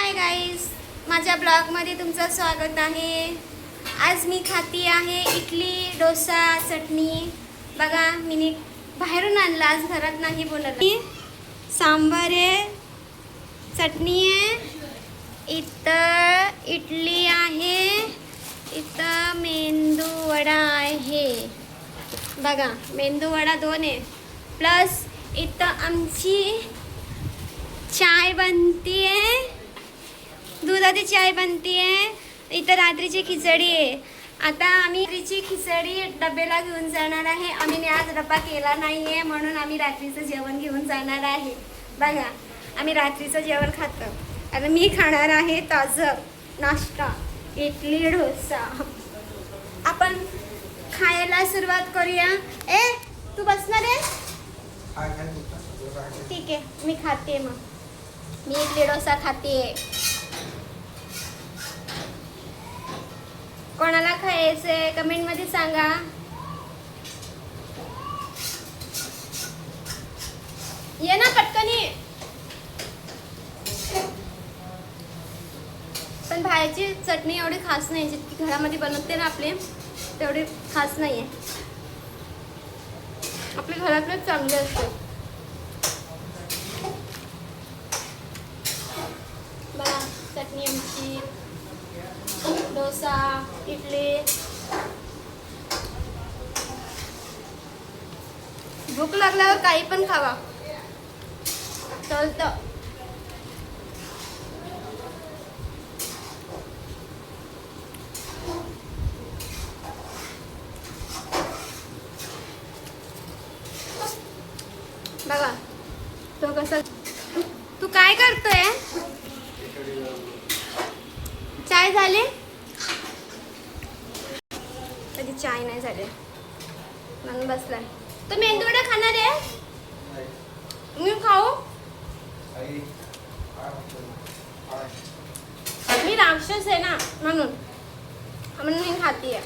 Hi guys, माझ्या ब्लॉगमध्ये तुमचं स्वागत आहे। आज मी खाती आहे इडली, डोसा, चटणी। बघा मी बाहेरून आणलं, आज घरात नाही बनवलं। सांबार आहे, चटणी आहे, इथं इडली आहे, इथं मेंदू वडा आहे। बघा मेंदू वडा 2 आहे, प्लस इथं आमची चाय बनती आहे, दुधाची चाय बनती आहे। इथं रात्रीची खिचडी आहे। आता आम्ही रात्रीची खिचडी डब्याला घेऊन जाणार आहे। आम्ही आज डब्बा केला नाही आहे, म्हणून आम्ही रात्रीचं जेवण घेऊन जाणार आहे। बघा आम्ही रात्रीचं जेवण खातो। आता मी खाणार आहे ताजं नाश्ता, इडली, डोसा। आपण खायला सुरुवात करूया। ए तू बसणार आहे? ठीक आहे, मी खाते। मग मी इडली डोसा खाते। कोणाला खायचंय कमेंट मध्ये सांगा। ये ना पटकन ये। पण बाहेरची चटणी एवढी खास नाही, जितकी घरामध्ये बनवते ना आपले तेवढी खास नाही आहे। आपले घरातले चांगले असते। बघा चटणी आमची, डोसा, इडली। भूक लागल्यावर काही पण खावा चालतं। बघा तो कसं, तू काय करतोय? चाय झाली? कधी चाय नाही झाली म्हणून बसलाय। तो मेंदू वडा खाणार आहे? मी खाऊ? मी राक्षस आहे ना, म्हणून मी खातीये।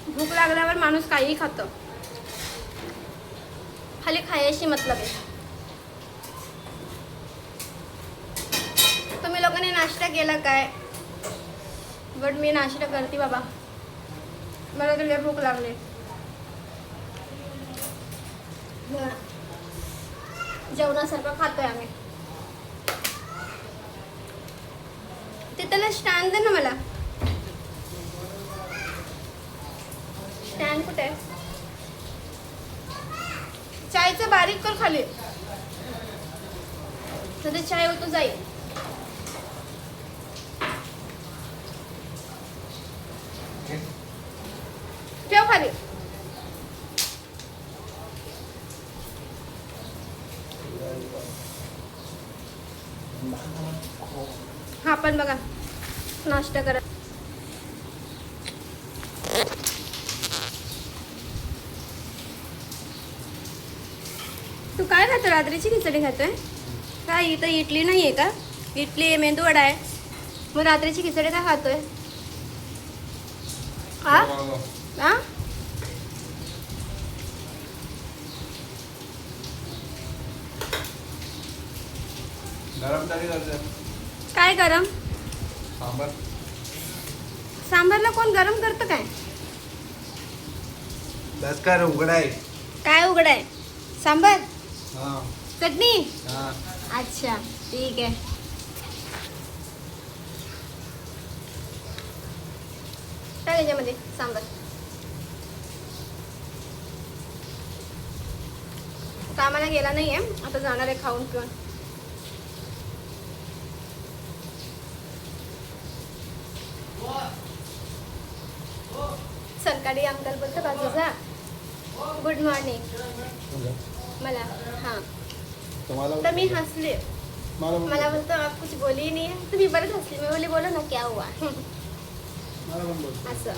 भूक लागल्यावर माणूस काहीही खातो, खाली खायची मतलब आहे। तुम्ही लोकांनी नाश्ता केला काय? बट मी नाश्ता करते बाबा, मला तर लय भूक लागली। जेवणासारखं खातोय आम्ही। तिथला स्टँड दे ना मला। स्टँड कुठे? चायचं बारीक कर खाली, तर चाय होतो जाईल। ठेव खाली। हा पण बघा नाश्ता करा। तू काय खातो? रात्रीची खिचडी खातोय काय? इथं इडली नाही आहे का? इडली आहे, मेंदू वडा आहे, मग रात्रीची खिचडी काय खातोय? हा हा गरम तरी करते काय गरम? सांबार। सांबारला कोण गरम करतं काय? दसकार उघडा आहे। काय उघड आहे? सांबार, हाँ चटणी। हाँ अच्छा ठीक आहे। काय याच्यामध्ये सांबार? कामाला गेला नाहीये, आता जाणार आहे खाऊन पिऊन। सरकारी अंकल बोलतो बाजूचा गुड मॉर्निंग मला। हाँ तर मी हसले, मला बोलतो आप कुछ बोली ही नहीं है, तो मी बरं हसली। मी बोली बोलो ना क्या हुआ असं।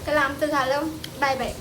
चला आमचं झालं. Bye bye.